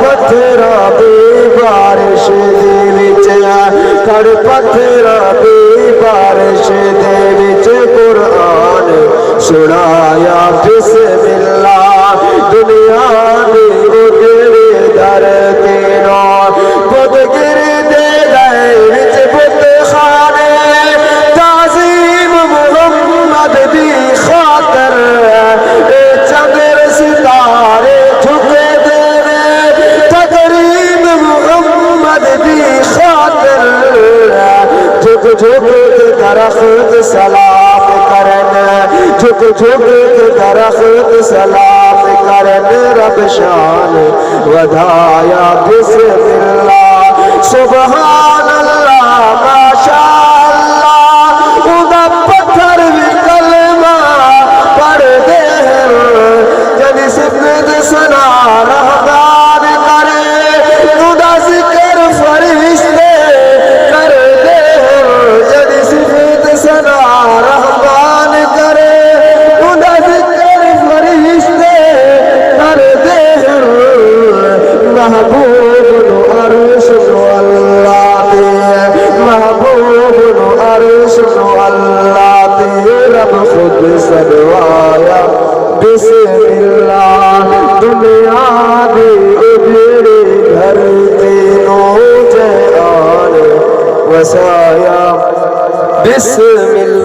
پتھراں دی بارش دے وچ کڑ پتھراں دی بارش دے وچ قرآن سنایا بسم اللہ دنیا دی اجڑے در تینوں بت گردے گئے وچ بت خانے تعظیم محمد دی خاطر اے چندر ستارے جھکے دے تقریب محمد دی خاطر جھک جھک کے درخت سلام کرن جھک جھک کے درخت سلام کرن رب شان ودھایا بسم اللہ سبحان اللہ ماشاء اللہ خدا پتھر بھی کلمہ پڑھ دے جب سفید سنا رہبان کرے خدا ذکر فرشتے کر دے جب سفید سنا رہبان کرے خدا ذکر فرشتے کر دے محبوب نو عرش نو اللہ دے محبوب نو عرش نو اللہ دے رب خود سدوایا بسم اللہ دنیا دے اجڑے گھر تینوں جہان وسایا بسم اللہ